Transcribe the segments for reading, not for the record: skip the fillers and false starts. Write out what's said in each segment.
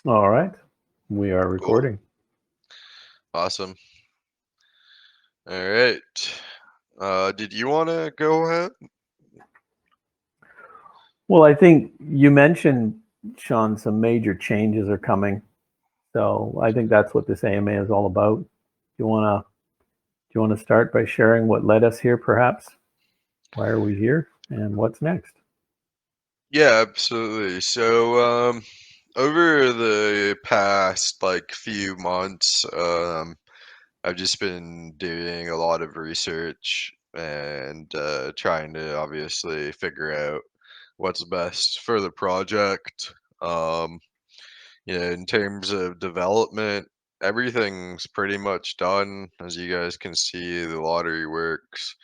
All right. We are Cool. recording. Awesome. All right. Did you want to go ahead? Well, I think you mentioned, Sean, some major changes are coming. So I think that's what this AMA is all about. Do you want to start by sharing what led us here, perhaps? Why are we here, and what's next? Yeah, absolutely. So, over the past few months, I've just been doing a lot of research and trying to obviously figure out what's best for the project. Um, in terms of development, everything's pretty much done. As you guys can see, the lottery works.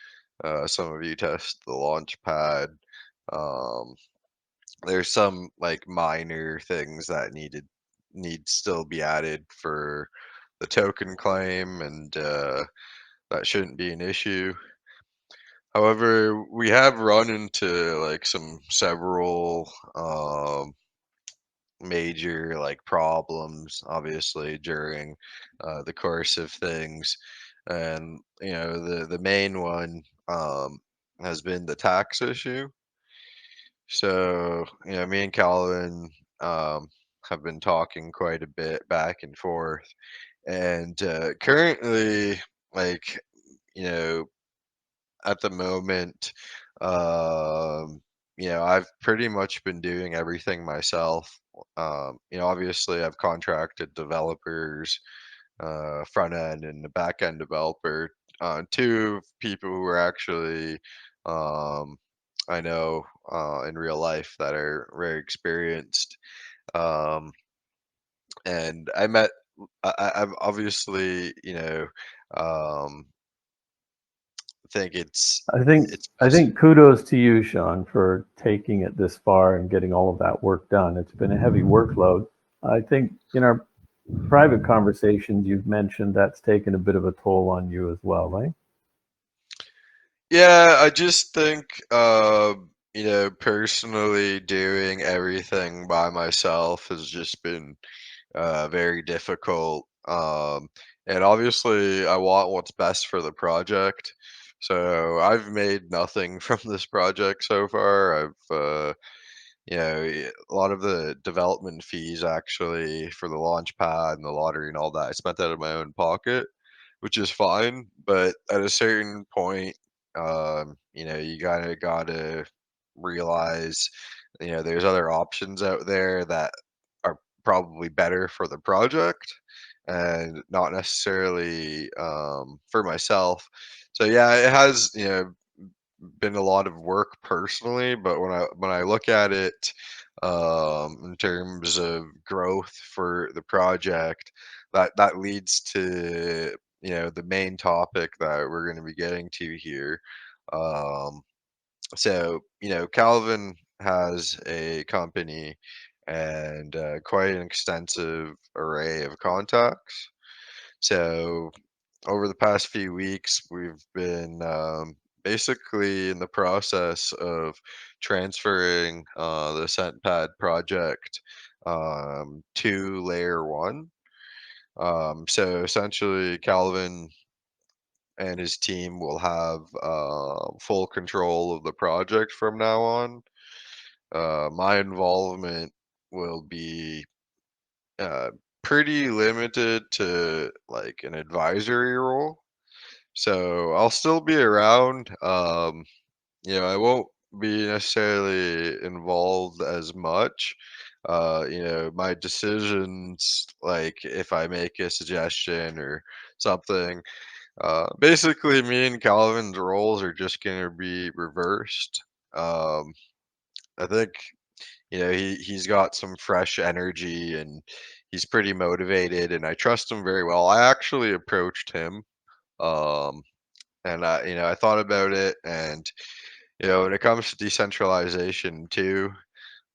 Some of you test the launch pad. Um, there's some minor things that need still be added for the token claim, and that shouldn't be an issue. However, we have run into some several major problems obviously during the course of things, and the main one has been the tax issue. So me and Calvin um, have been talking quite a bit back and forth, and currently, like you know at the moment, um, I've pretty much been doing everything myself. Obviously, I've contracted developers, front end and a back end developer, two people who are actually, um, I know in real life that are very experienced. Um, and I've obviously, um, think I think it's I best. think kudos to you, Sean, for taking it this far and getting all of that work done. It's been a heavy workload. I think in our private conversations, you've mentioned that's taken a bit of a toll on you as well, right? Yeah, I just think, personally doing everything by myself has just been very difficult. And obviously, I want what's best for the project. So I've made nothing from this project so far. A lot of the development fees actually for the launch pad and the lottery and all that, I spent that out of my own pocket, which is fine. But at a certain point, you gotta realize, there's other options out there that are probably better for the project and not necessarily for myself. So yeah, it has, been a lot of work personally, but when I look at it in terms of growth for the project, that leads to the main topic that we're going to be getting to here. Um, so Calvin has a company and quite an extensive array of contacts. So over the past few weeks, we've been basically in the process of transferring the AscentPad project to Layer One. So essentially, Calvin and his team will have full control of the project from now on. My involvement will be uh, pretty limited to an advisory role. So I'll still be around. I won't be necessarily involved as much. My decisions, like if I make a suggestion or something, basically me and Calvin's roles are just going to be reversed. Um, I think he's got some fresh energy and he's pretty motivated, and I trust him very well. I actually approached him. Um, and I thought about it, and when it comes to decentralization too,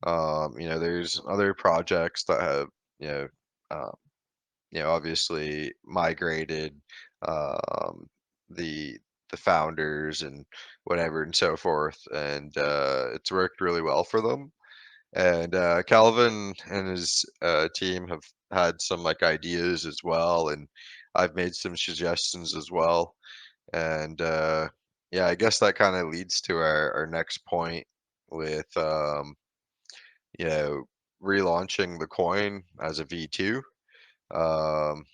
there's other projects that have, you know, uh, obviously migrated um, the the founders and whatever and so forth, and it's worked really well for them. And Kelvin and his team have had some like ideas as well, and I've made some suggestions as well. And yeah, I guess that kind of leads to our next point with you know, relaunching the coin as a V2 um,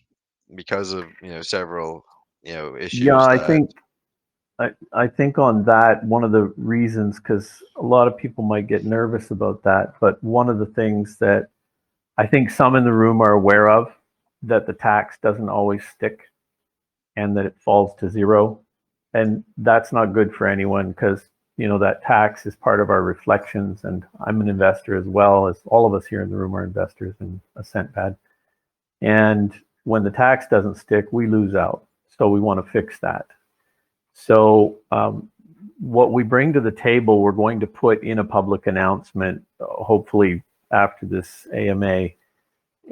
because of several Yeah, issues that I think on that, one of the reasons, because a lot of people might get nervous about that, but one of the things that I think some in the room are aware of, that the tax doesn't always stick and that it falls to zero. And that's not good for anyone because, that tax is part of our reflections. And I'm an investor as well, as all of us here in the room are investors in AscentPad. And when the tax doesn't stick, we lose out. So we want to fix that. So what we bring to the table, we're going to put in a public announcement, hopefully after this AMA,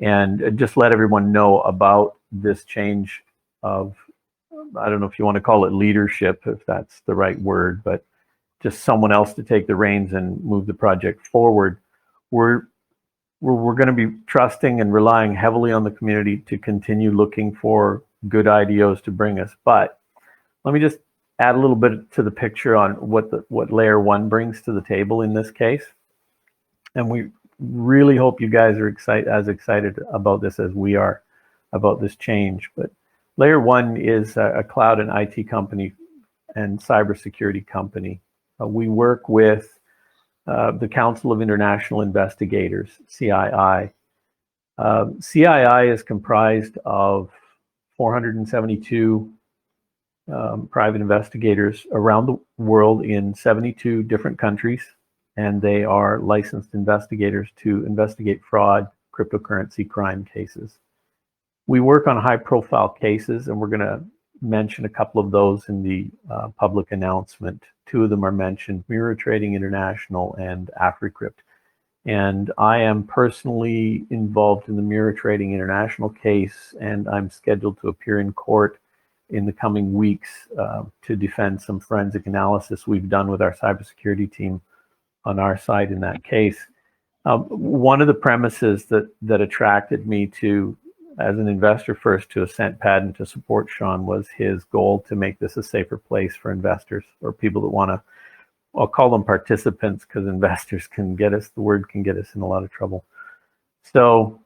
and just let everyone know about this change of, I don't know if you want to call it leadership, if that's the right word, but just someone else to take the reins and move the project forward. We're going to be trusting and relying heavily on the community to continue looking for good IDOs to bring us. But let me just add a little bit to the picture on what LayerOne brings to the table in this case. And we really hope you guys are as excited about this as we are about this change. But LayerOne is a cloud and IT company and cybersecurity company. We work with the Council of International Investigators, CII. CII is comprised of 472 private investigators around the world in 72 different countries, and they are licensed investigators to investigate fraud, cryptocurrency crime cases. We work on high-profile cases, and we're going to mention a couple of those in the public announcement. Two of them are mentioned: Mirror Trading International and AfriCrypt. And I am personally involved in the Mirror Trading International case, and I'm scheduled to appear in court in the coming weeks to defend some forensic analysis we've done with our cybersecurity team on our side in that case. One of the premises that attracted me to, as an investor first, to AscentPad and to support Sean was his goal to make this a safer place for investors or people that want to, I'll call them participants because investors can get us, the word can get us in a lot of trouble. So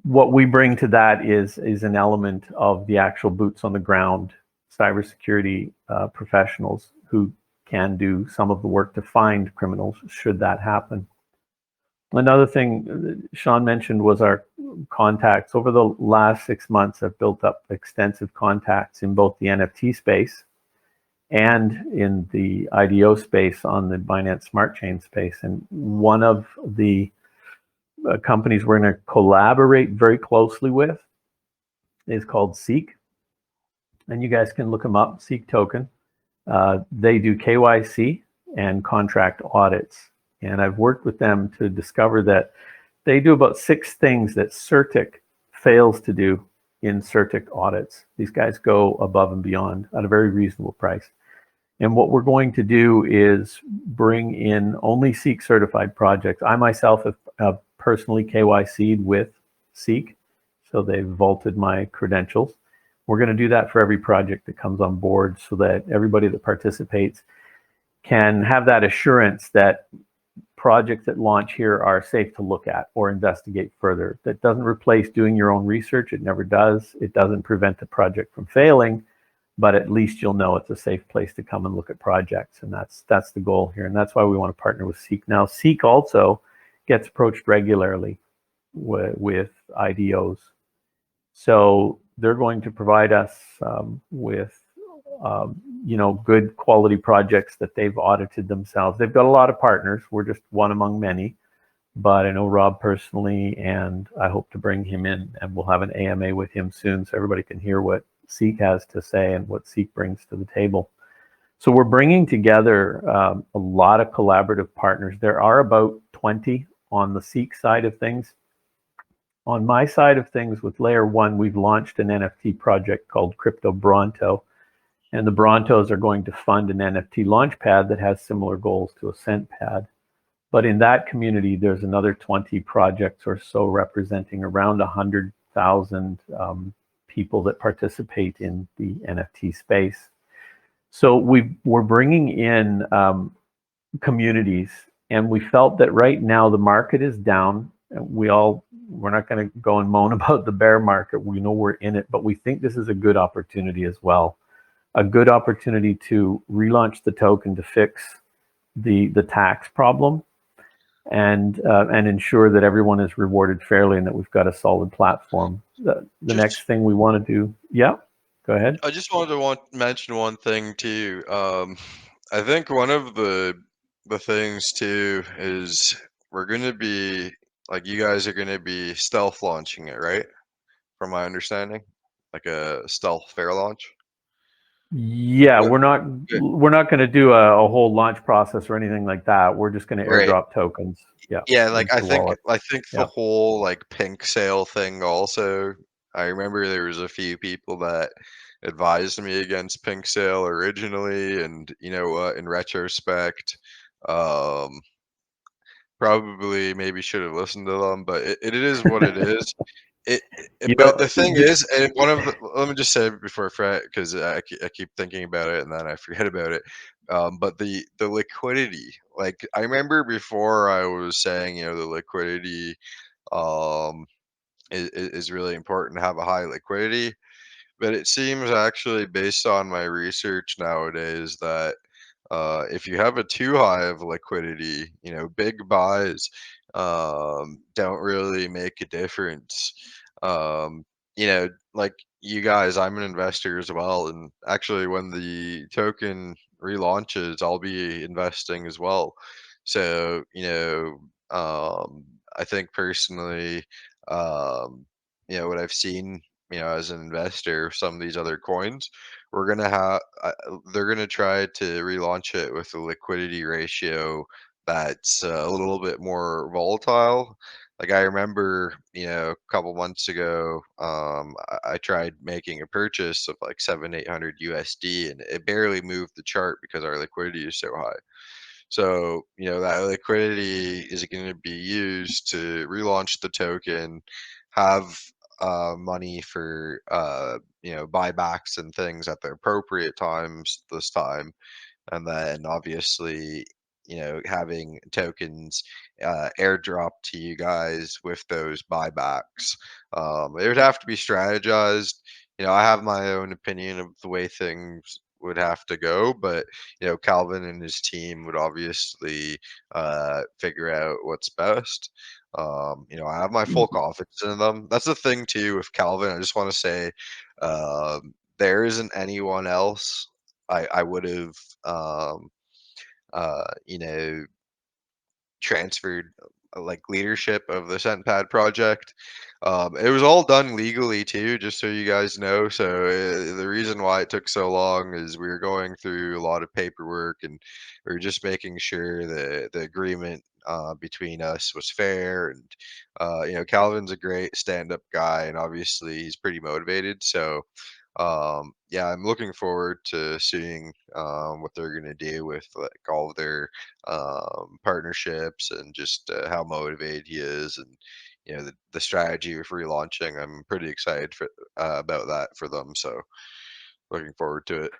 what we bring to that is an element of the actual boots on the ground cybersecurity professionals who can do some of the work to find criminals should that happen. Another thing Sean mentioned was our contacts. Over the last 6 months, I've built up extensive contacts in both the NFT space and in the IDO space on the Binance Smart Chain space. And one of the companies we're going to collaborate very closely with is called Seek. And you guys can look them up, Seek Token. They do KYC and contract audits. And I've worked with them to discover that they do about 6 things that CertIC fails to do in CertIC audits. These guys go above and beyond at a very reasonable price. And what we're going to do is bring in only Seek certified projects. I myself have personally KYC'd with Seek, so they've vaulted my credentials. We're going to do that for every project that comes on board so that everybody that participates can have that assurance that projects that launch here are safe to look at or investigate further. That doesn't replace doing your own research. It never does. It doesn't prevent the project from failing, but at least you'll know it's a safe place to come and look at projects. And that's the goal here. And that's why we want to partner with Seek. Now, Seek also gets approached regularly with IDOs. So they're going to provide us with good quality projects that they've audited themselves. They've got a lot of partners. We're just one among many, but I know Rob personally, and I hope to bring him in, and we'll have an AMA with him soon so everybody can hear what Seek has to say and what Seek brings to the table. So we're bringing together a lot of collaborative partners. There are about 20 on the Seek side of things. On my side of things with LayerOne, we've launched an NFT project called Crypto Bronto. And the Brontos are going to fund an NFT launchpad that has similar goals to AscentPad. But in that community, there's another 20 projects or so representing around 100,000 people that participate in the NFT space. So we're bringing in communities, and we felt that right now the market is down. We're not going to go and moan about the bear market. We know we're in it, but we think this is a good opportunity as well. A good opportunity to relaunch the token to fix the tax problem, and ensure that everyone is rewarded fairly and that we've got a solid platform. The next thing we want to do, yeah, go ahead. I just wanted to mention one thing too. I think one of the things too is we're gonna be like, you guys are gonna be stealth launching it, right? From my understanding, like a stealth fair launch. Yeah, But, we're not going to do a whole launch process or anything like that. We're just going to right. airdrop tokens. Yeah, Yeah, like into wallet. I think the Yeah. whole like pink sale thing also. I remember there was a few people that advised me against pink sale originally, and you know what, in retrospect, um, probably maybe should have listened to them, but it is what it is. You But know, the thing is, and one of the, let me just say before I forget, because I keep thinking about it and then I forget about it. But the liquidity, like I remember before I was saying, you know, the liquidity um, is really important to have a high liquidity. But it seems actually, based on my research nowadays, that if you have a too high of liquidity, you know, big buys don't really make a difference. Um, you know, like you guys, I'm an investor as well, and actually, when the token relaunches, I'll be investing as well. So, you know, I think personally, um, you know, what I've seen, you know, as an investor, some of these other coins, we're gonna have they're gonna try to relaunch it with a liquidity ratio that's a little bit more volatile. Like I remember, you know, a couple months ago, I tried making a purchase of like 700-800 USD, and it barely moved the chart because our liquidity is so high. So, you know, that liquidity is going to be used to relaunch the token, have money for, you know, buybacks and things at the appropriate times this time, and then obviously, you know, having tokens airdrop to you guys with those buybacks. It would have to be strategized. You know, I have my own opinion of the way things would have to go, but you know, Calvin and his team would obviously figure out what's best. You know, I have my full confidence in them. That's the thing too with Calvin. I just want to say, there isn't anyone else I would have, you know, transferred like leadership of the AscentPad project. It was all done legally too, just so you guys know. So the reason why it took so long is we were going through a lot of paperwork, and we were just making sure the agreement between us was fair. And you know, Calvin's a great stand-up guy, and obviously he's pretty motivated. So yeah, I'm looking forward to seeing what they're going to do with like all of their partnerships, and just how motivated he is, and you know, the strategy of relaunching. I'm pretty excited for about that for them. So looking forward to it.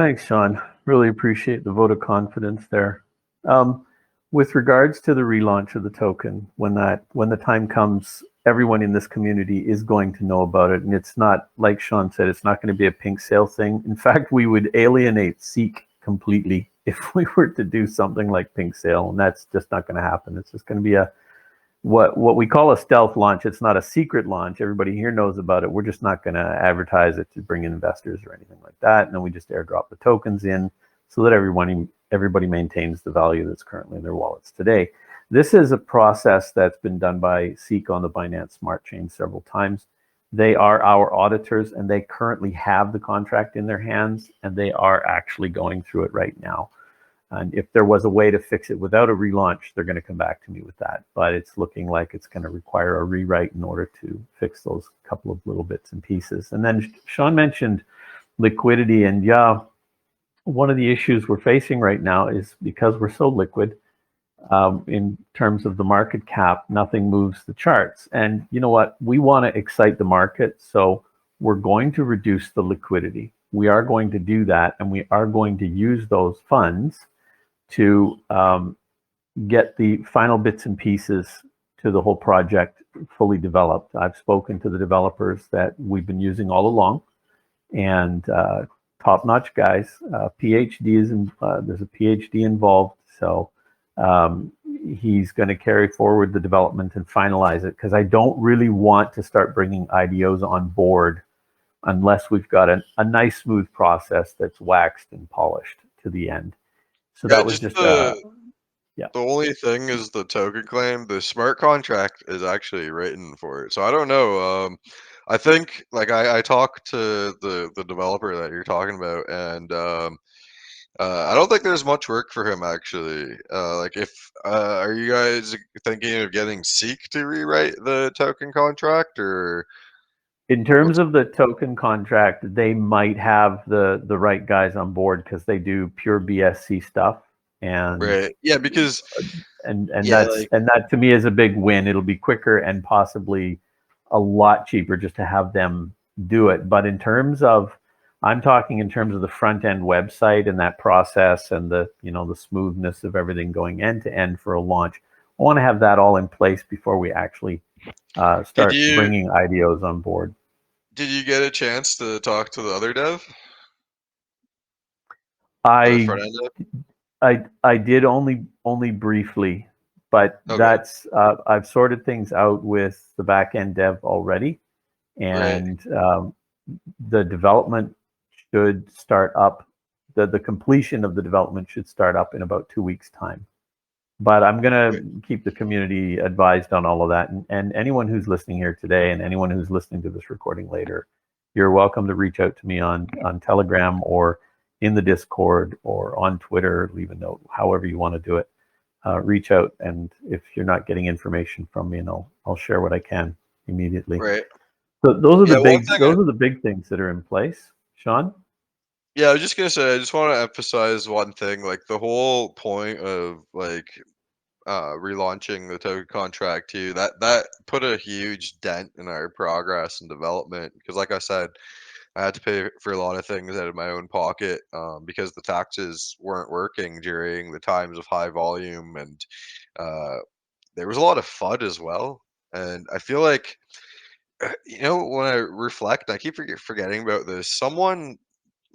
thanks, Sean. Really appreciate the vote of confidence there. With regards to the relaunch of the token, when the time comes, everyone in this community is going to know about it, and it's not, like Sean said, it's not going to be a pink sale thing. In fact, we would alienate Seek completely if we were to do something like pink sale, and that's just not going to happen. It's just going to be a what we call a stealth launch. It's not a secret launch. Everybody here knows about it. We're just not going to advertise it to bring in investors or anything like that. And then we just airdrop the tokens in so that everybody maintains the value that's currently in their wallets today. This is a process that's been done by Seek on the Binance Smart Chain several times. They are our auditors, and they currently have the contract in their hands, and they are actually going through it right now. And if there was a way to fix it without a relaunch, they're going to come back to me with that. But it's looking like it's going to require a rewrite in order to fix those couple of little bits and pieces. And then Sean mentioned liquidity. And yeah, one of the issues we're facing right now is because we're so liquid, in terms of the market cap, nothing moves the charts. And you know what? We want to excite the market, so we're going to reduce the liquidity. We are going to do that, and we are going to use those funds to get the final bits and pieces to the whole project fully developed. I've spoken to the developers that we've been using all along, and top-notch guys. PhD is there's a PhD involved, so he's going to carry forward the development and finalize it, because I don't really want to start bringing IDOs on board unless we've got a nice smooth process that's waxed and polished to the end. So Yeah, that was just just yeah. the only thing is the token claim. The smart contract is actually written for it, so I don't know. I think like I talked to the developer that you're talking about, and I don't think there's much work for him actually. Like, if are you guys thinking of getting Seek to rewrite the token contract, or In terms what's of the token contract, they might have the right guys on board, because they do pure BSC stuff, and right? Yeah, because and yeah, that's like and that to me is a big win. It'll be quicker and possibly a lot cheaper just to have them do it. But in terms of, I'm talking in terms of the front end website and that process, and the the smoothness of everything going end to end for a launch. I want to have that all in place before we actually did start you bringing IDOs on board. did you get a chance to talk to the other dev, the I front end dev? I did only briefly, but Okay, that's I've sorted things out with the back end dev already, right, and the development should start up. The completion of the development should start up in about 2 weeks' time. But I'm going right, to keep the community advised on all of that. And anyone who's listening here today, and anyone who's listening to this recording later, you're welcome to reach out to me on Telegram, or in the Discord, or on Twitter. Leave a note, however you want to do it. Reach out, and if you're not getting information from me, and I'll share what I can immediately. right. So those are Yeah, the one big thing. those are the big things that are in place. Sean? Yeah, I was just gonna say, I just want to emphasize one thing. Like, the whole point of like relaunching the token contract too, that put a huge dent in our progress and development. Because, like I said, I had to pay for a lot of things out of my own pocket, because the taxes weren't working during the times of high volume, and uh, there was a lot of FUD as well. And I feel like, when I reflect, I keep forgetting about this. Someone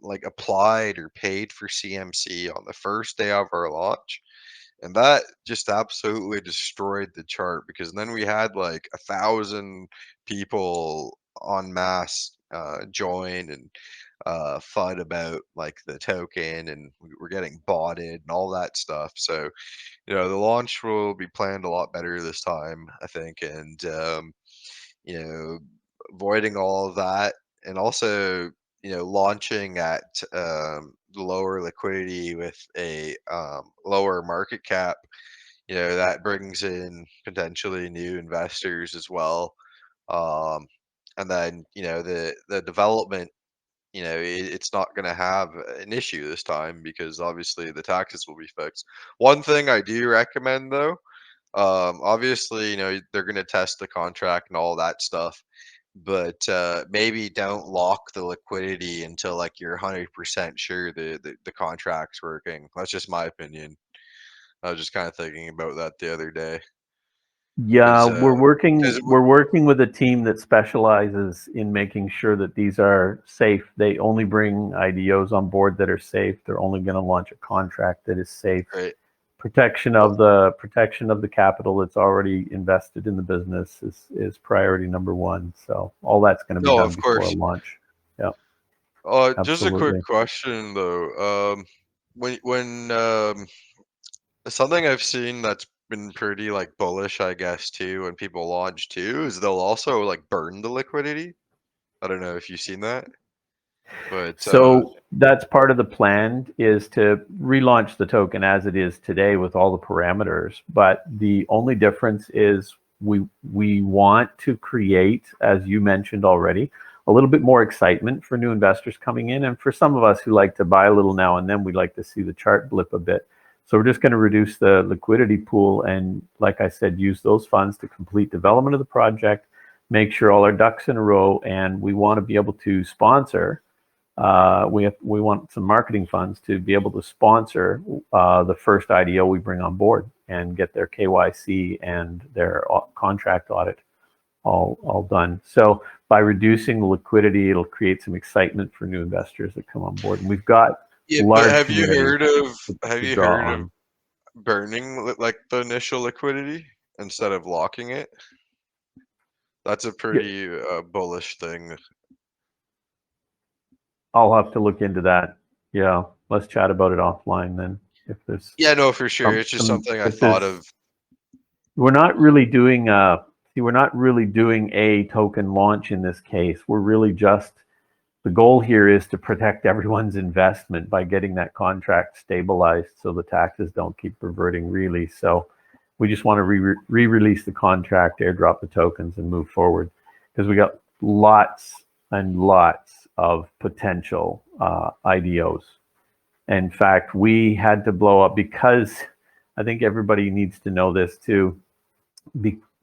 like applied or paid for CMC on the first day of our launch, and that just absolutely destroyed the chart, because then we had like 1,000 people en masse join and FUD about like the token, and we were getting botted and all that stuff. So the launch will be planned a lot better this time, I think, and you know, avoiding all of that, and also launching at lower liquidity with a lower market cap. That brings in potentially new investors as well. Um, and then the development. It's not going to have an issue this time, because obviously the taxes will be fixed. One thing I do recommend though, obviously, they're going to test the contract and all that stuff, but maybe don't lock the liquidity until like you're 100% sure the contract's working. That's just my opinion. I was just kind of thinking about that the other day, Yeah, because we're working with a team that specializes in making sure that these are safe. They only bring IDOs on board that are safe. They're only going to launch a contract that is safe. right. Protection of the capital that's already invested in the business is priority number one. So all that's going to be No, done of before a course. launch. Yeah, Just a quick absolutely. question though. When something I've seen that's been pretty like bullish, I guess, too, when people launch too, is they'll also like burn the liquidity. I don't know if you've seen that, but So that's part of the plan, is to relaunch the token as it is today with all the parameters. But the only difference is we want to create, as you mentioned already, a little bit more excitement for new investors coming in. And for some of us who like to buy a little now and then, we like to see the chart blip a bit. So we're just going to reduce the liquidity pool and, like I said, use those funds to complete development of the project, make sure all our ducks in a row, and we want to be able to sponsor. We want some marketing funds to be able to sponsor the first IDO we bring on board and get their KYC and their contract audit all done. So by reducing the liquidity, it'll create some excitement for new investors that come on board. And we've got Yeah, but large communities have to you draw heard of on. burning like the initial liquidity instead of locking it? That's a Yeah, pretty bullish thing. I'll have to look into that. Yeah, let's chat about it offline then. If there's Yeah, no, for sure. It's just some something I if thought there's of. we're not really doing we're not really doing a token launch in this case. We're really just the goal here is to protect everyone's investment by getting that contract stabilized so the taxes don't keep reverting really. So we just want to re-release the contract, airdrop the tokens, and move forward because we got lots and lots of potential IDOs. In fact, we had to blow up because I think everybody needs to know this too.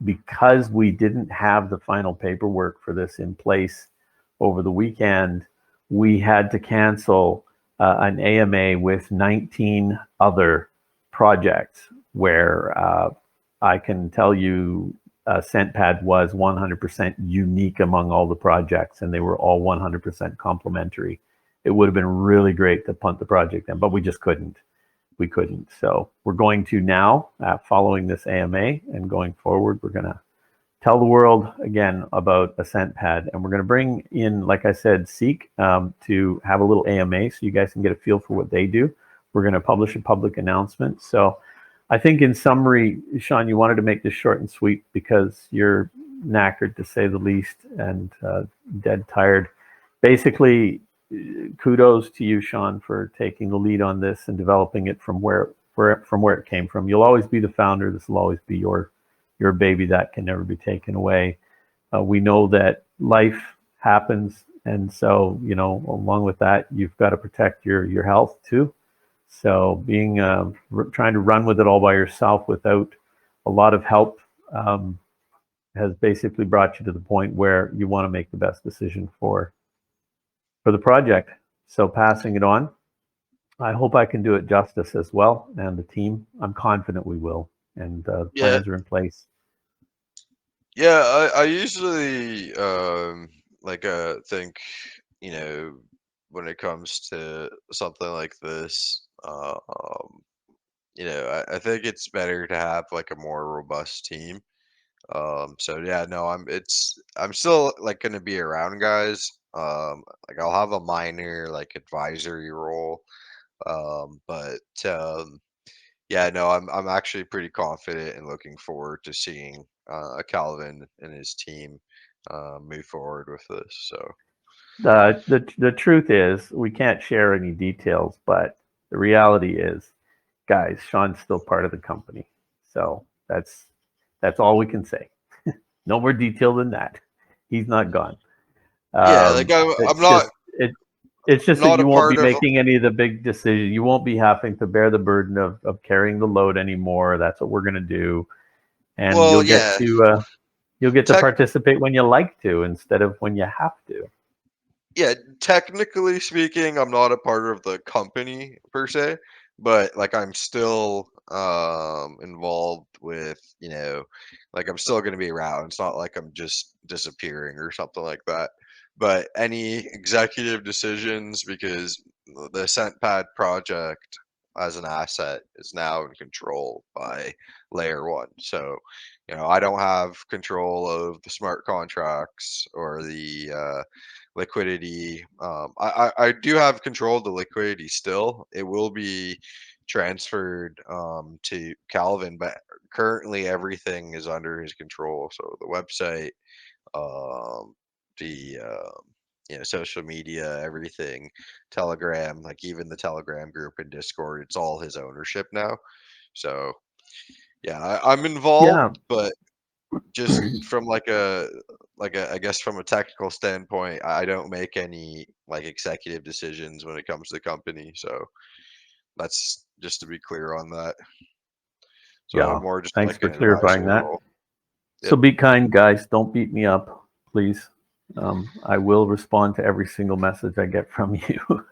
Because we didn't have the final paperwork for this in place over the weekend, we had to cancel an AMA with 19 other projects where I can tell you AscentPad was 100% unique among all the projects, and they were all 100% complementary. It would have been really great to punt the project in, but we just couldn't. We couldn't. So we're going to now, following this AMA and going forward, we're going to tell the world again about AscentPad, and we're going to bring in, like I said, Seek to have a little AMA so you guys can get a feel for what they do. We're going to publish a public announcement. So I think in summary, Sean, you wanted to make this short and sweet because you're knackered to say the least and dead tired. Basically, kudos to you, Sean, for taking the lead on this and developing it from where it came from. You'll always be the founder. This will always be your baby that can never be taken away. We know that life happens, and so along with that, you've got to protect your health too. So being trying to run with it all by yourself without a lot of help has basically brought you to the point where you want to make the best decision for the project. So passing it on, I hope I can do it justice as well, and the team. I'm confident we will, and Yeah, plans are in place. yeah. I usually think when it comes to something like this, I think it's better to have like a more robust team. So yeah, no, I'm still like gonna be around, guys. Like I'll have a minor like advisory role. But yeah, no, I'm actually pretty confident and looking forward to seeing Calvin and his team move forward with this. So The truth is, we can't share any details, but the reality is, guys, Sean's still part of the company. So that's all we can say. No more detail than that. He's not gone. yeah, like It's just it's I'm just that not a you won't be part of. making any of the big decisions. You won't be having to bear the burden of carrying the load anymore. That's what we're going to do, and Well, yeah, you'll get to tech participate when you like to instead of when you have to. yeah, technically speaking, I'm not a part of the company per se, but like I'm still involved with, like I'm still going to be around. It's not like I'm just disappearing or something like that. But any executive decisions, because the AscentPad project as an asset is now in control by Layer One. So, I don't have control of the smart contracts or the liquidity. I do have control of the liquidity still. It will be transferred to Calvin, but currently everything is under his control. So the website, the social media, everything, Telegram, like even the Telegram group and Discord, it's all his ownership now. So yeah, I'm involved, Yeah, but just from like a I guess from a technical standpoint, I don't make any like executive decisions when it comes to the company. So that's just to be clear on that. So Yeah, more just thanks like for an clarifying advisory that. role. So be kind, guys. Don't beat me up, please. I will respond to every single message I get from you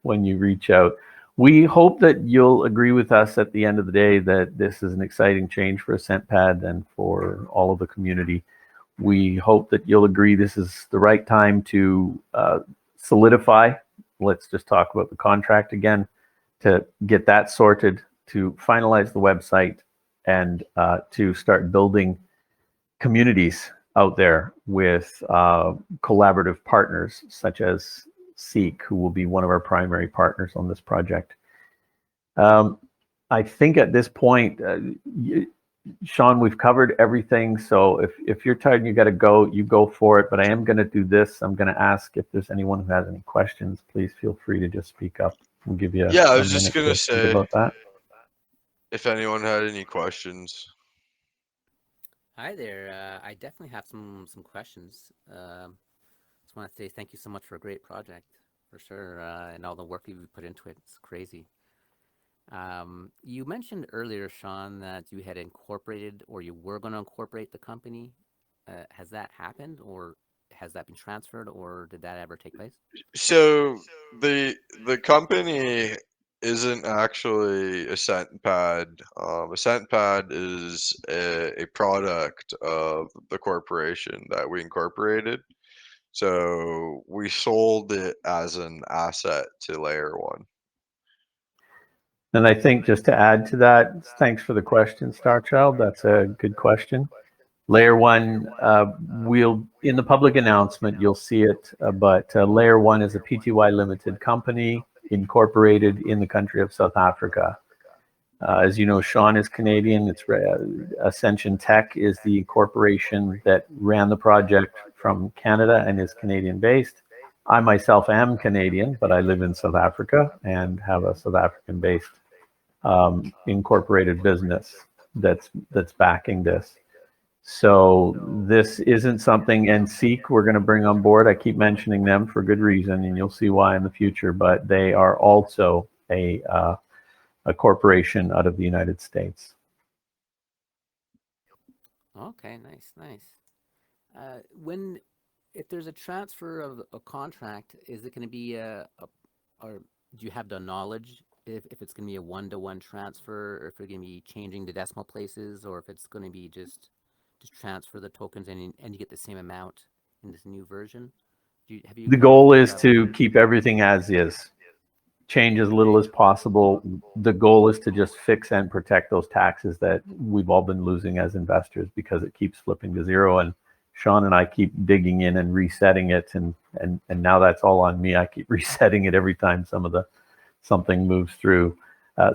when you reach out. We hope that you'll agree with us at the end of the day that this is an exciting change for AscentPad and for all of the community. We hope that you'll agree this is the right time to solidify. Let's just talk about the contract again, to get that sorted, to finalize the website, and to start building communities out there with collaborative partners such as Seek, who will be one of our primary partners on this project. I think at this point, Sean, we've covered everything. So if you're tired and you got to go, you go for it. But I am going to do this. I'm going to ask if there's anyone who has any questions. Please feel free to just speak up. We'll give you Yeah, I a was just minute gonna to think say about that. if anyone had any questions. Hi there. I definitely have some questions. Just want to say thank you so much for a great project, for sure, and all the work you've put into it. It's crazy. You mentioned earlier, Sean, that you had incorporated or you were going to incorporate the company. Has that happened, or has that been transferred, or did that ever take place? So the company isn't actually AscentPad. AscentPad is a product of the corporation that we incorporated. So we sold it as an asset to LayerOne. And I think just to add to that, thanks for the question, Starchild. That's a good question. LayerOne, we'll in the public announcement you'll see it, but LayerOne is a Pty limited company incorporated in the country of South Africa. As you know, Sean is Canadian. It's Ascension Tech is the corporation that ran the project from Canada and is Canadian based. I myself am Canadian, but I live in South Africa and have a South African based incorporated business that's backing this. So this isn't something, and Seek we're going to bring on board. I keep mentioning them for good reason, and you'll see why in the future. But they are also a corporation out of the United States. Okay, nice. If there's a transfer of a contract, is it going to be or do you have the knowledge if it's going to be a one-to-one transfer, or if it's going to be changing the decimal places, or if it's going to be just transfer the tokens and you get the same amount in this new version? The goal is to keep everything as is, change as little as possible. The goal is to just fix and protect those taxes that we've all been losing as investors because it keeps flipping to zero. And Sean and I keep digging in and resetting it, and now that's all on me. I keep resetting it every time something moves through.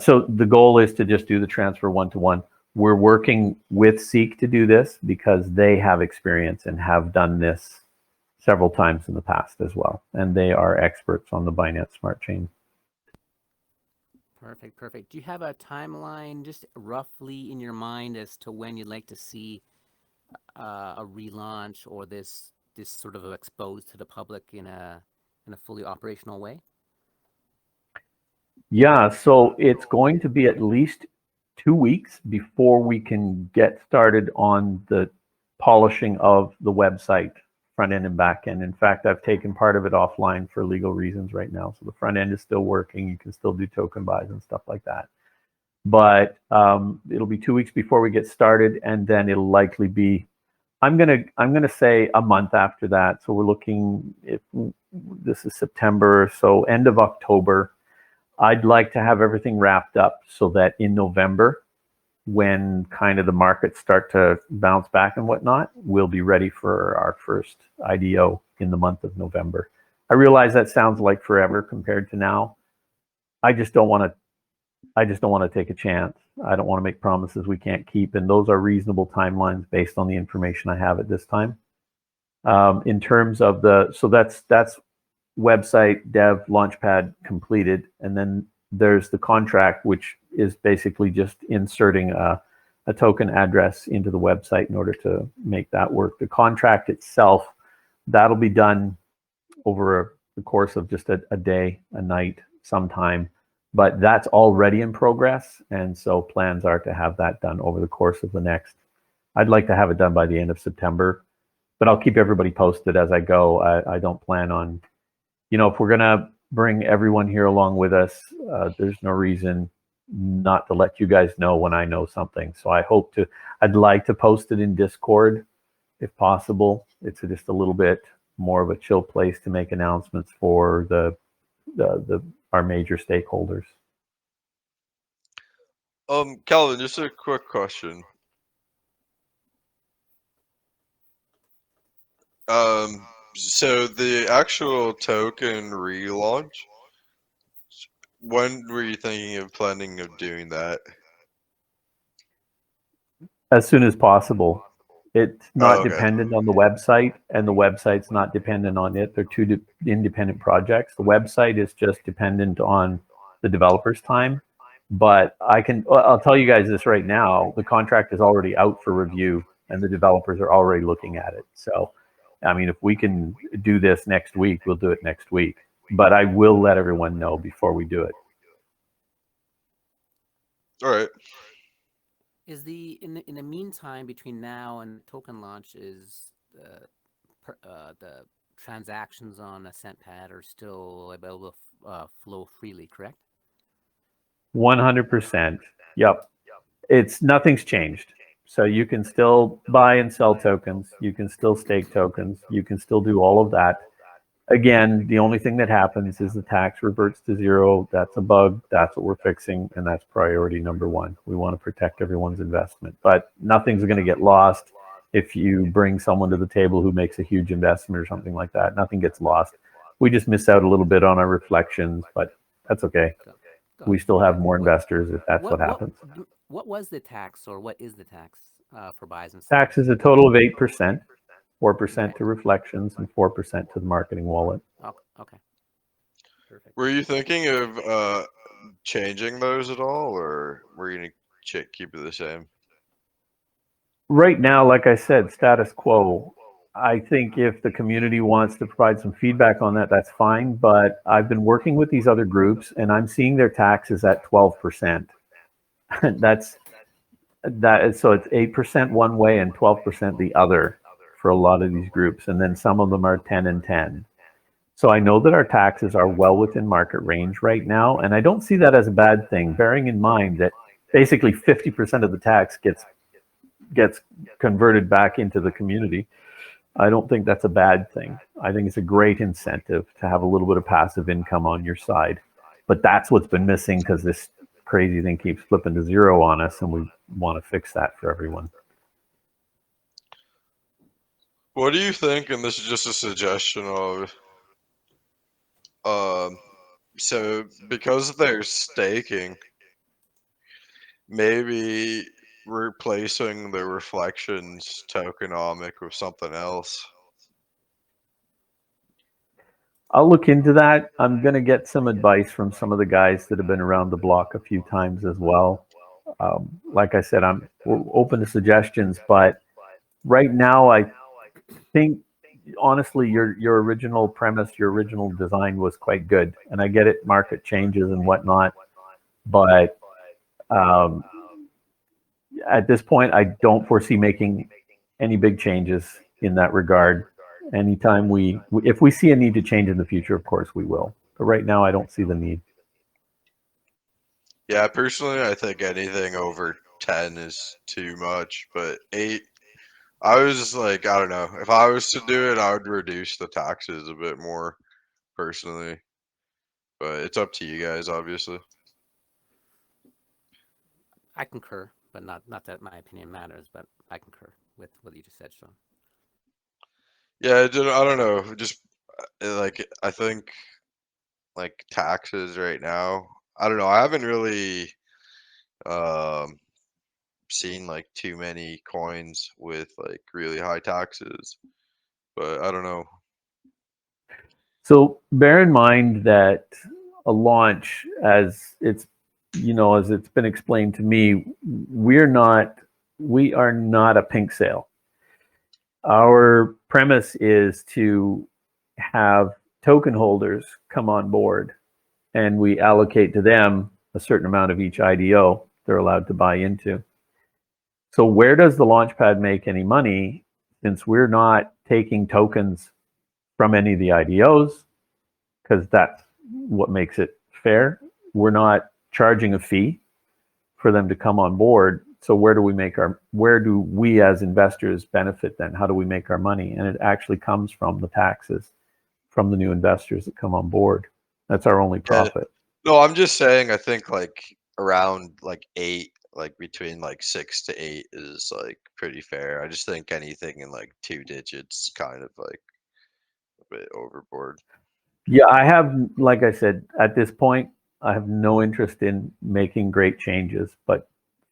So the goal is to just do the transfer one-to-one. We're working with Seek to do this because they have experience and have done this several times in the past as well. And they are experts on the Binance Smart Chain. Perfect. Do you have a timeline just roughly in your mind as to when you'd like to see a relaunch or this sort of exposed to the public in a fully operational way? Yeah, so it's going to be at least 2 weeks before we can get started on the polishing of the website, front end and back end. In fact, I've taken part of it offline for legal reasons right now. So the front end is still working. You can still do token buys and stuff like that. But it'll be 2 weeks before we get started, and then it'll likely be, I'm gonna say a month after that. So we're looking, if this is September, so end of October. I'd like to have everything wrapped up so that in November, when kind of the markets start to bounce back and whatnot, we'll be ready for our first IDO in the month of November. I realize that sounds like forever compared to now. I just don't want to take a chance. I don't want to make promises we can't keep, and those are reasonable timelines based on the information I have at this time. In terms of so that's website dev launchpad completed, and then there's the contract, which is basically just inserting a token address into the website in order to make that work. The contract itself, that'll be done over the course of just a day, a night, sometime. but that's already in progress. And so plans are to have that done over the course of the next, I'd like to have it done by the end of September, but I'll keep everybody posted as I go. I don't plan on, if we're going to bring everyone here along with us, there's no reason not to let you guys know when I know something. So I'd like to post it in Discord if possible. It's just a little bit more of a chill place to make announcements for our major stakeholders. Kelvin, just a quick question. So the actual token relaunch, when were you planning of doing that? As soon as possible. It's not okay. dependent on the website, and the website's not dependent on it. They're two independent projects. The website is just dependent on the developer's time. But I'll tell you guys this right now, the contract is already out for review and the developers are already looking at it. So, I mean, if we can do this next week, we'll do it next week. But I will let everyone know before we do it. All right. Is in the meantime between now and token launch, is the transactions on AscentPad are still able to flow freely, correct? 100%. Yep. Nothing's changed. So you can still buy and sell tokens. You can still stake tokens. You can still do all of that. Again, the only thing that happens is the tax reverts to zero. That's a bug. That's what we're fixing. And that's priority number one. We want to protect everyone's investment, but nothing's going to get lost. If you bring someone to the table who makes a huge investment or something like that, nothing gets lost. We just miss out a little bit on our reflections, but that's okay. We still have more investors if that's what happens. What was the tax, or what is the tax for buys and sells? Tax is a total of 8%, 4% to reflections, and 4% to the marketing wallet. Oh, okay. Perfect. Were you thinking of changing those at all, or were you going to keep it the same? Right now, like I said, status quo. I think if the community wants to provide some feedback on that, that's fine. But I've been working with these other groups, and I'm seeing their taxes at 12%. So it's 8% one way and 12% the other for a lot of these groups, and then some of them are 10 and 10. So I know that our taxes are well within market range right now, and I don't see that as a bad thing, bearing in mind that basically 50% of the tax gets converted back into the community. I don't think that's a bad thing. I think it's a great incentive to have a little bit of passive income on your side. But that's what's been missing, because this crazy thing keeps flipping to zero on us, and we want to fix that for everyone. What do you think, and this is just a suggestion of, so because they're staking, maybe replacing the reflections tokenomic with something else? I'll look into that. I'm going to get some advice from some of the guys that have been around the block a few times as well. Like I said, we're open to suggestions, but right now I think, honestly, your original premise, your original design was quite good. And I get it, market changes and whatnot. But at this point, I don't foresee making any big changes in that regard. Anytime if we see a need to change in the future, of course we will. But right now, I don't see the need. Yeah, personally, I think anything over 10 is too much, but 8, I was just like, I don't know. If I was to do it, I would reduce the taxes a bit more, personally. But it's up to you guys, obviously. I concur, but not that my opinion matters, but I concur with what you just said, Sean. Yeah, I don't know. Just like, I think like taxes right now, I don't know. I haven't really seen like too many coins with like really high taxes, but I don't know. So bear in mind that a launch, as it's been explained to me, we are not a pink sale. Our premise is to have token holders come on board and we allocate to them a certain amount of each IDO they're allowed to buy into. So where does the Launchpad make any money, since we're not taking tokens from any of the IDOs, because that's what makes it fair. We're not charging a fee for them to come on board. So where do we as investors benefit then? How do we make our money? And it actually comes from the taxes from the new investors that come on board. That's our only profit. No, I'm just saying, I think like around like 8, like between like 6 to 8 is like pretty fair. I just think anything in like 2 digits kind of like a bit overboard. Yeah, I have, like I said, at this point, I have no interest in making great changes, but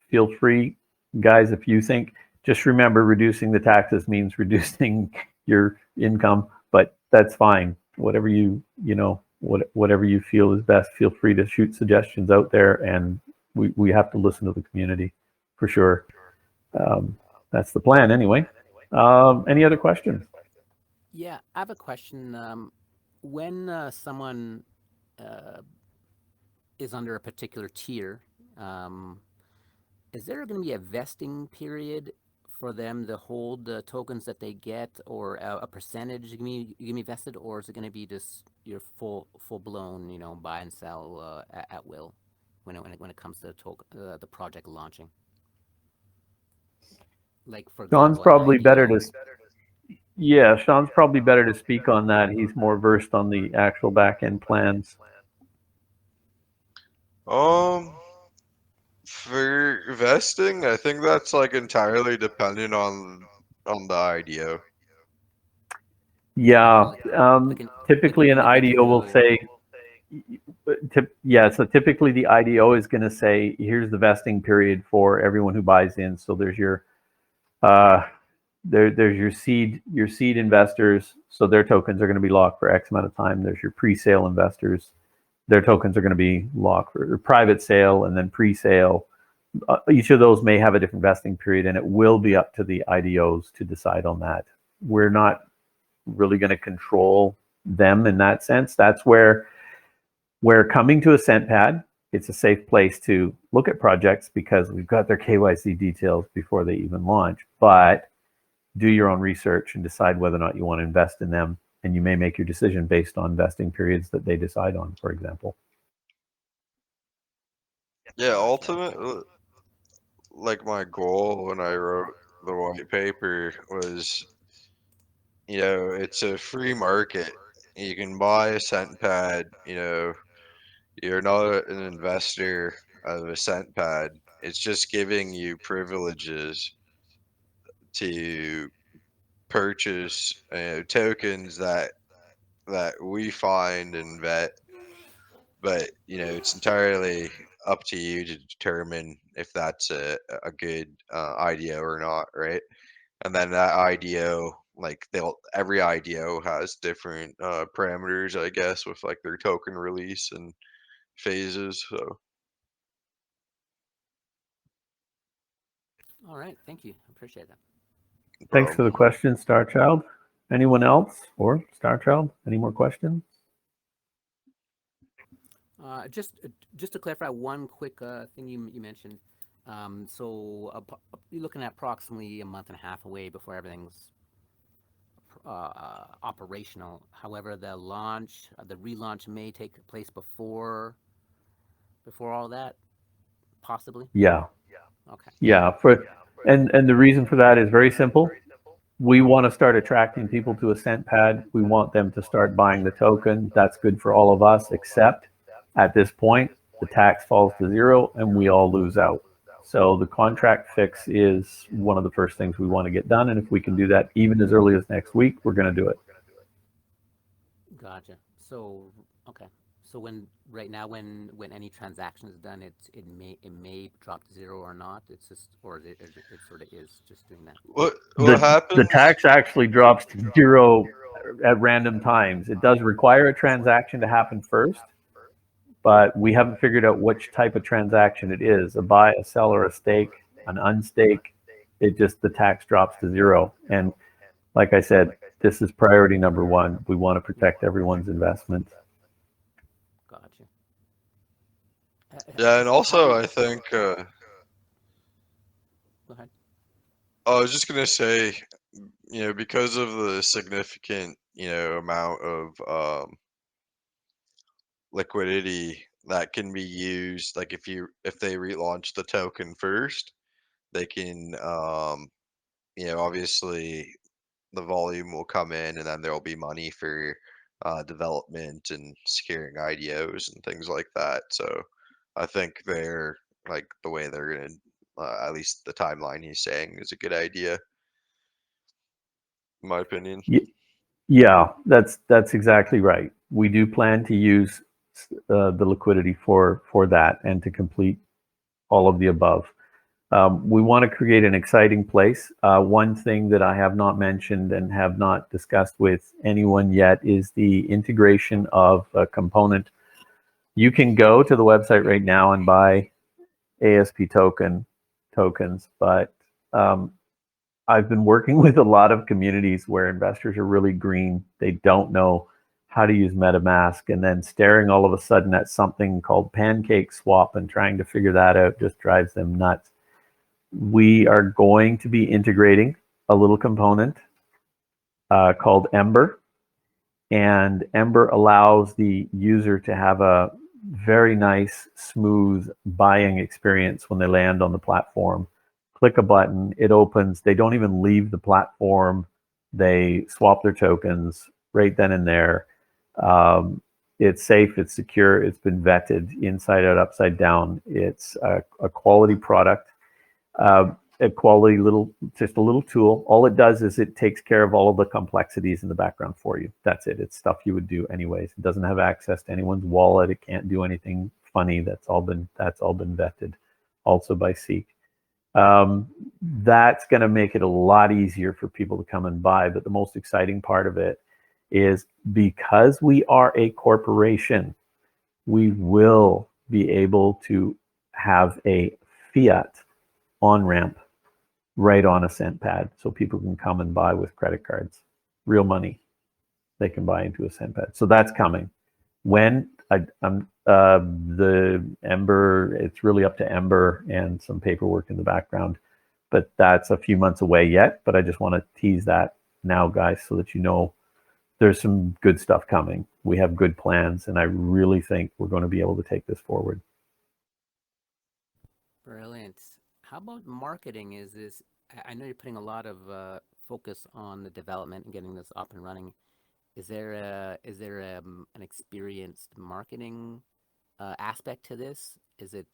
feel free, guys, if you think, just remember reducing the taxes means reducing your income, but that's fine. Whatever whatever you feel is best, feel free to shoot suggestions out there, and we have to listen to the community for sure. That's the plan anyway. Any other questions? Yeah, I have a question. When someone is under a particular tier, is there going to be a vesting period for them to hold the tokens that they get, or a percentage you give me vested, or is it going to be just your full blown, buy and sell at will when it comes to the project launching? Like for Sean's example, probably IDO. better to. Yeah, Sean's probably better to speak on that. He's more versed on the actual back end plans. For vesting, I think that's like entirely dependent on the IDO. Yeah, typically an an IDO will eventual- say, so typically the IDO is going to say, here's the vesting period for everyone who buys in. So there's your there's your seed investors, so their tokens are going to be locked for X amount of time. There's your pre-sale investors, their tokens are going to be locked for private sale, and then pre-sale. Each of those may have a different vesting period, and it will be up to the IDOs to decide on that. We're not really going to control them in that sense. That's where coming to AscentPad, it's a safe place to look at projects because we've got their KYC details before they even launch. But do your own research and decide whether or not you want to invest in them. And you may make your decision based on vesting periods that they decide on, for example. Yeah, ultimately, like my goal when I wrote the white paper was, it's a free market. You can buy AscentPad, you're not an investor of AscentPad. It's just giving you privileges to purchase tokens that we find and vet, but it's entirely up to you to determine if that's a good IDO or not, right? And then that IDO, like every IDO has different parameters, I guess, with like their token release and phases. So All right, thank you. I appreciate that. Thanks for the question, Starchild. Anyone else or Starchild? Any more questions? Just to clarify one quick thing you mentioned. So you're looking at approximately a month and a half away before everything's operational. However, the relaunch may take place before all that, possibly. Yeah. Okay. Yeah. And the reason for that is very simple. We want to start attracting people to AscentPad. We want them to start buying the token. That's good for all of us, except at this point, the tax falls to zero and we all lose out. So the contract fix is one of the first things we want to get done. And if we can do that even as early as next week, we're going to do it. Gotcha. So, okay. So right now when any transaction is done, it may drop to zero or not. It's just, or it sort of is just doing that. What happens? The tax actually drops to zero at random times. It does require a transaction to happen first, but we haven't figured out which type of transaction it is: a buy, a sell, or a stake, an unstake. The tax drops to zero. And like I said, this is priority number one. We want to protect everyone's investment. Gotcha. Yeah, and So how do also you? I think Go ahead. I was just gonna say, because of the significant, amount of liquidity that can be used, like if they relaunch the token first, they can, obviously the volume will come in, and then there will be money for development and securing IDOs and things like that. So I think they're like the way they're gonna, at least the timeline he's saying is a good idea, in my opinion. Yeah, that's exactly right. We do plan to use the liquidity for that and to complete all of the above. We want to create an exciting place. One thing that I have not mentioned and have not discussed with anyone yet is the integration of a component. You can go to the website right now and buy ASP tokens, but um, I've been working with a lot of communities where investors are really green. They don't know how to use MetaMask, and then staring all of a sudden at something called Pancake Swap and trying to figure that out just drives them nuts. We are going to be integrating a little component called Ember, and Ember allows the user to have a very nice, smooth buying experience when they land on the platform. Click a button, it opens. They don't even leave the platform. They swap their tokens right then and there. It's safe, it's secure, it's been vetted inside out, upside down. It's a quality product, a quality little, just a little tool. All it does is it takes care of all of the complexities in the background for you. That's it. It's stuff you would do anyways. It doesn't have access to anyone's wallet. It can't do anything funny. That's all been vetted, also by Seek. That's going to make it a lot easier for people to come and buy. But the most exciting part of it is because we are a corporation, we will be able to have a fiat on ramp right on AscentPad, so people can come and buy with credit cards, real money. They can buy into AscentPad. So that's coming. When the Ember, it's really up to Ember and some paperwork in the background, but that's a few months away yet. But I just want to tease that now, guys, so that you know there's some good stuff coming. We have good plans, and I really think we're going to be able to take this forward. Brilliant. How about marketing? Is this? I know you're putting a lot of focus on the development and getting this up and running. Is there an experienced marketing aspect to this? Is it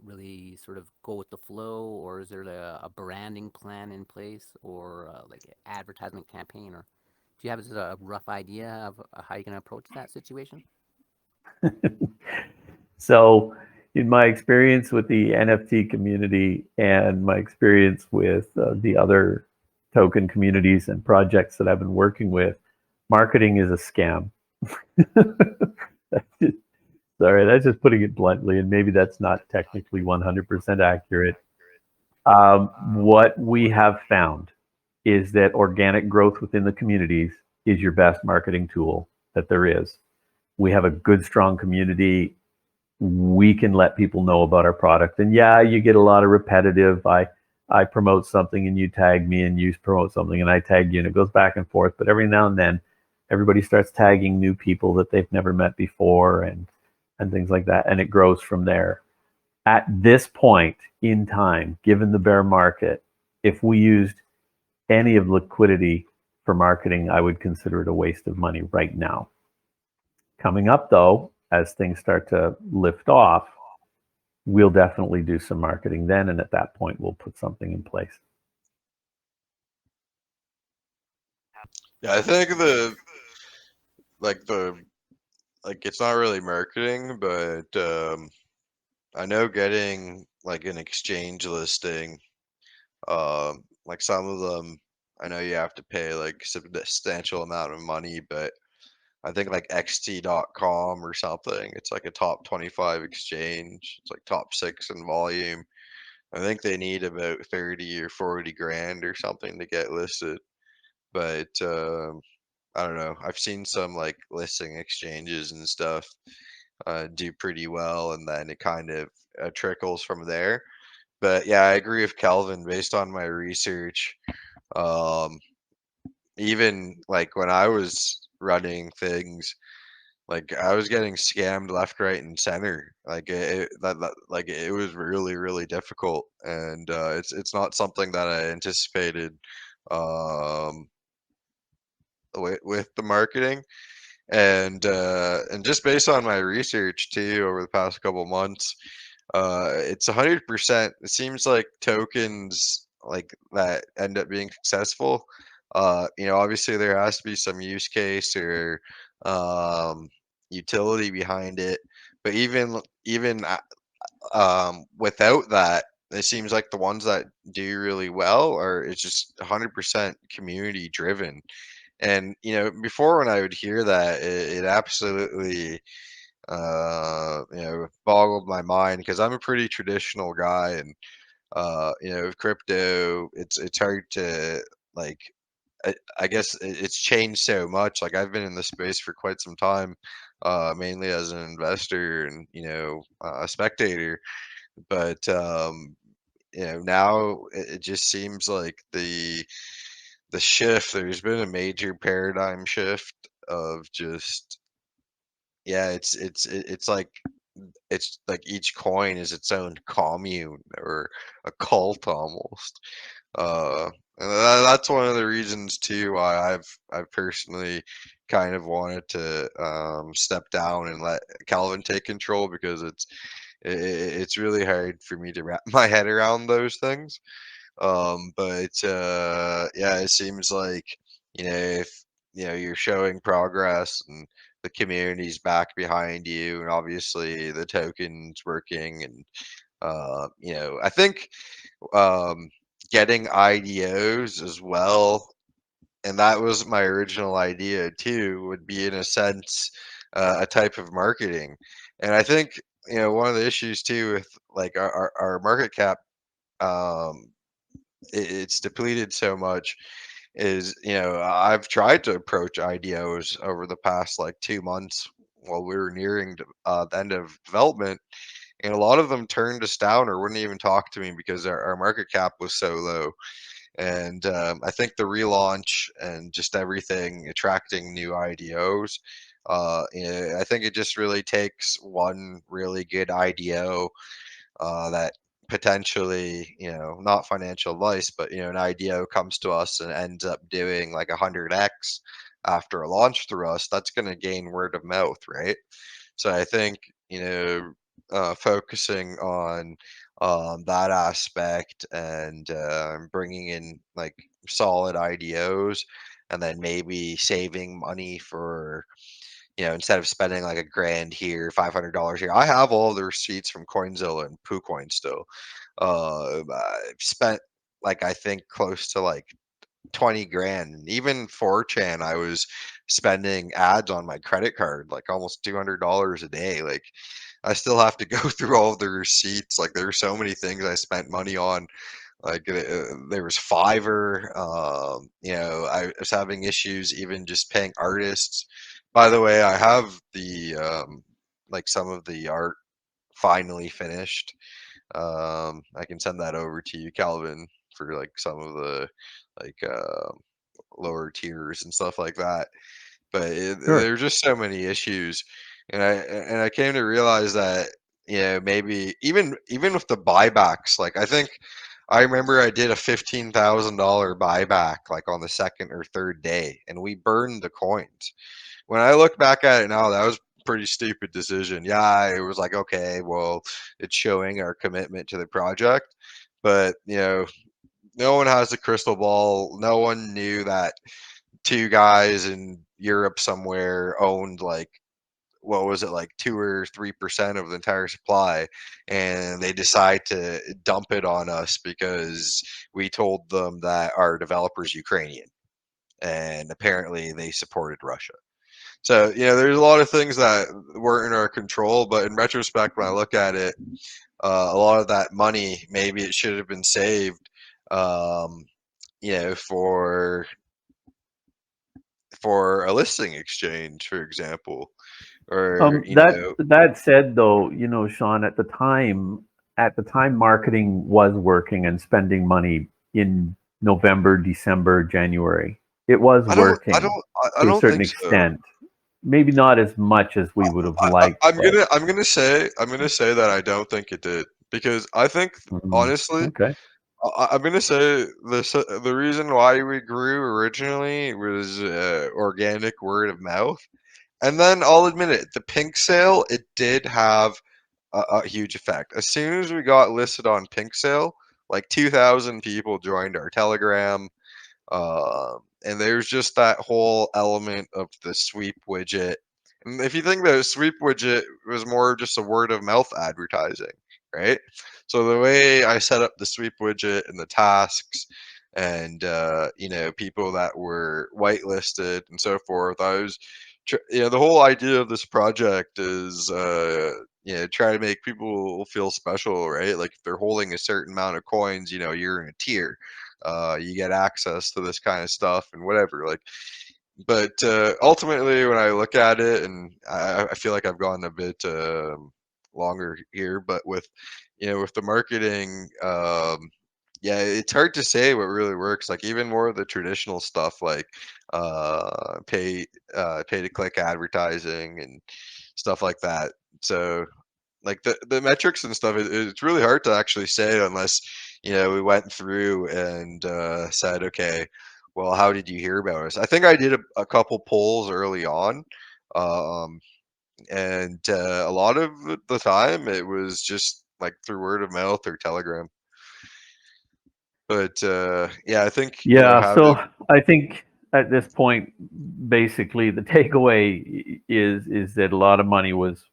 really sort of go with the flow, or is there a branding plan in place, or like an advertisement campaign, or do you have a rough idea of how you're going to approach that situation? So, in my experience with the NFT community and my experience with the other token communities and projects that I've been working with, marketing is a scam. Sorry, that's just putting it bluntly, and maybe that's not technically 100% accurate. What we have found is that organic growth within the communities is your best marketing tool that there is. We have a good, strong community. We can let people know about our product. And yeah, you get a lot of repetitive. I promote something and you tag me, and you promote something and I tag you, and it goes back and forth. But every now and then, everybody starts tagging new people that they've never met before, and things like that, and it grows from there. At this point in time, given the bear market, if we used any of liquidity for marketing, I would consider it a waste of money right now. Coming up, though, as things start to lift off, we'll definitely do some marketing then, and at that point, we'll put something in place. Yeah, I think the like it's not really marketing, but I know getting like an exchange listing, like some of them, I know you have to pay like substantial amount of money, but I think like xt.com or something, it's like a top 25 exchange. It's like top 6 in volume. I think they need about 30 or 40 grand or something to get listed. But I don't know. I've seen some like listing exchanges and stuff, do pretty well, and then it kind of trickles from there. But yeah, I agree with Kelvin. Based on my research, um, even like when I was running things, like I was getting scammed left, right, and center. Like like it was really, really difficult, and it's not something that I anticipated um, with the marketing. And just based on my research too over the past couple months, it's 100%. It seems like tokens like that end up being successful. Obviously there has to be some use case or um, utility behind it, but even without that, it seems like the ones that do really well are it's just 100% community driven. And before, when I would hear that, it absolutely boggled my mind, because I'm a pretty traditional guy, and with crypto, it's hard to like. I guess it's changed so much. Like I've been in the space for quite some time, mainly as an investor and a spectator. But now it just seems like the shift. There's been a major paradigm shift of just yeah. It's like each coin is its own commune or a cult almost. Uh, and that's one of the reasons too why I've personally kind of wanted to step down and let Calvin take control, because it's really hard for me to wrap my head around those things. But yeah, it seems like if you're showing progress and the community's back behind you, and obviously the token's working, and I think um, getting IDOs as well, and that was my original idea too, would be in a sense a type of marketing. And I think one of the issues too with like our market cap, um, it's depleted so much, is I've tried to approach IDOs over the past like 2 months while we were nearing the end of development, and a lot of them turned us down or wouldn't even talk to me because our market cap was so low. And I think the relaunch and just everything attracting new IDOs, I think it just really takes one really good IDO that potentially, not financial advice, but an idea comes to us and ends up doing like 100x after a launch through us. That's going to gain word of mouth, right? So I think focusing on that aspect, and bringing in like solid IDOs, and then maybe saving money for instead of spending like $1,000 here, $500 here. I have all the receipts from Coinzilla and PooCoin still. I've spent like I think close to like 20 grand. And even 4chan, I was spending ads on my credit card, like almost $200 a day. Like I still have to go through all of the receipts. Like there's so many things I spent money on. Like there was Fiverr. I was having issues even just paying artists. By the way, I have the like some of the art finally finished. I can send that over to you, Calvin, for like some of the like lower tiers and stuff like that. But Sure. there's just so many issues, and I came to realize that maybe even with the buybacks, like I think I remember I did a $15,000 buyback like on the second or third day, and we burned the coins. When I look back at it now, that was a pretty stupid decision. Yeah, it was like, okay, well, it's showing our commitment to the project, but no one has a crystal ball. No one knew that two guys in Europe somewhere owned like what was it, like 2 or 3% of the entire supply, and they decide to dump it on us because we told them that our developer's Ukrainian, and apparently they supported Russia. So there's a lot of things that weren't in our control, but in retrospect, when I look at it, a lot of that money maybe it should have been saved, um, for a listing exchange, for example. or That said, though, Sean, at the time, marketing was working and spending money in November, December, January. It was working I to a don't certain think so. extent. Maybe not as much as we would have liked, I'm but gonna say that I don't think it did, because I think honestly, okay. I'm gonna say the reason why we grew originally was organic word of mouth, and then I'll admit it, the pink sale, it did have a huge effect. As soon as we got listed on pink sale, like 2,000 people joined our Telegram. And there's just that whole element of the sweep widget. And if you think the sweep widget was more just a word of mouth advertising, right? So the way I set up the sweep widget and the tasks, and people that were whitelisted and so forth, I was, the whole idea of this project is, try to make people feel special, right? Like if they're holding a certain amount of coins, you're in a tier, you get access to this kind of stuff and whatever, like. But ultimately, when I look at it, and I feel like I've gone a bit longer here, but with the marketing, yeah, it's hard to say what really works. Like even more of the traditional stuff, like pay to click advertising and stuff like that. So like the metrics and stuff, it's really hard to actually say unless we went through and said, okay, well, how did you hear about us? I think I did a couple polls early on, um, and a lot of the time it was just like through word of mouth or Telegram. But yeah, I think Yeah, having. so I think at this point, basically, the takeaway is that a lot of money was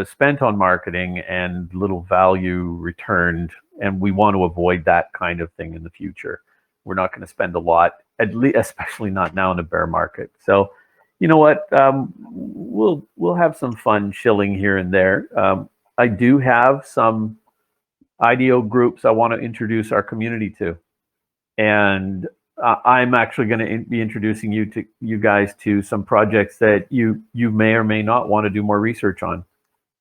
spent on marketing and little value returned, and we want to avoid that kind of thing in the future. We're not going to spend a lot, at least, especially not now in a bear market. So, you know what? We'll have some fun shilling here and there. I do have some IDO groups I want to introduce our community to, and I'm actually going to be introducing you guys to some projects that you may or may not want to do more research on,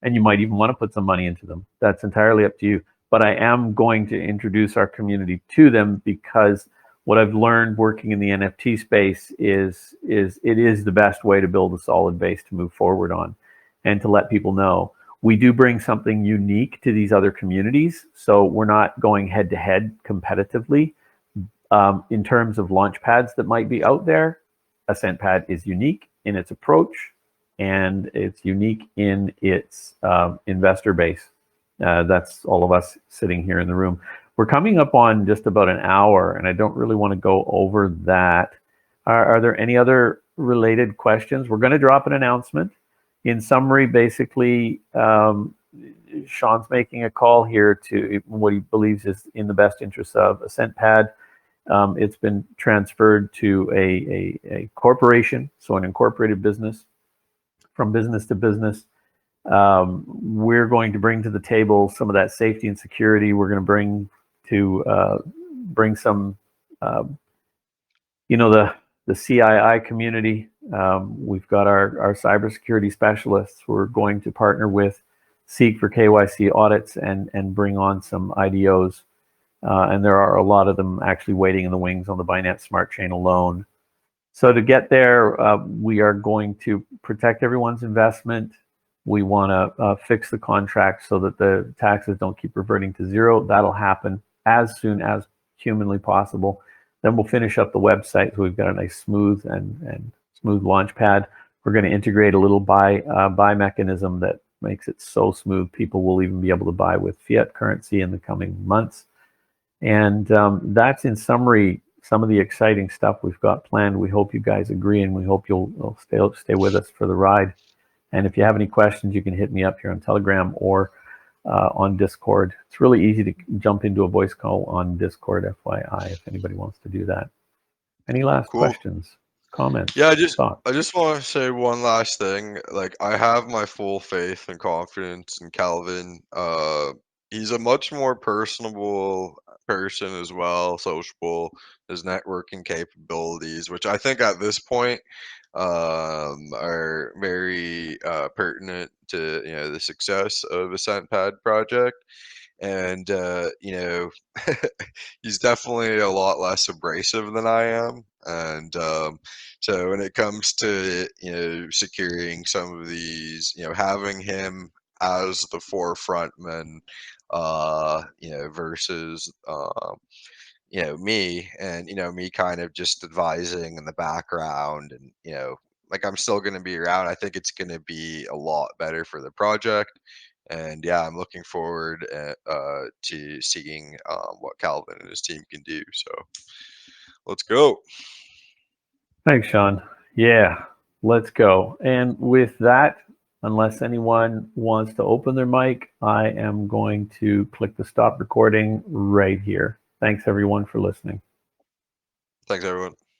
and you might even want to put some money into them. That's entirely up to you. But I am going to introduce our community to them, because what I've learned working in the NFT space is it is the best way to build a solid base to move forward on, and to let people know we do bring something unique to these other communities. So we're not going head to head competitively. In terms of launch pads that might be out there, AscentPad is unique in its approach, and it's unique in its investor base. That's all of us sitting here in the room. We're coming up on just about an hour, and I don't really want to go over that. Are there any other related questions? We're going to drop an announcement. In summary, basically, Sean's making a call here to what he believes is in the best interest of AscentPad. It's been transferred to a corporation, so an incorporated business, from business to business. We're going to bring to the table some of that safety and security. We're going to bring some, the CII community. We've got our cybersecurity specialists. We're going to partner with Seek for KYC audits and bring on some IDOs. And there are a lot of them actually waiting in the wings on the Binance Smart Chain alone. So to get there, we are going to protect everyone's investment. We want to fix the contract so that the taxes don't keep reverting to zero. That'll happen as soon as humanly possible. Then we'll finish up the website, so we've got a nice smooth launch pad. We're going to integrate a little buy mechanism that makes it so smooth people will even be able to buy with fiat currency in the coming months. And that's, in summary, some of the exciting stuff we've got planned. We hope you guys agree, and we hope you'll stay with us for the ride. And if you have any questions, you can hit me up here on Telegram or on Discord. It's really easy to jump into a voice call on Discord, FYI, if anybody wants to do that. Any last questions, comments? Yeah, thoughts? I just want to say one last thing. Like, I have my full faith and confidence in Kelvin. He's a much more personable person as well, sociable, his networking capabilities, which I think at this point are very pertinent to the success of AscentPad project. And he's definitely a lot less abrasive than I am. And so when it comes to securing some of these, having him as the forefrontman, versus me, and me kind of just advising in the background, and like I'm still going to be around. I think it's going to be a lot better for the project. And yeah, I'm looking forward to seeing what Calvin and his team can do. So let's go. Thanks, Sean. Yeah, let's go. And with that, unless anyone wants to open their mic, I am going to click the stop recording right here. Thanks, everyone, for listening. Thanks, everyone.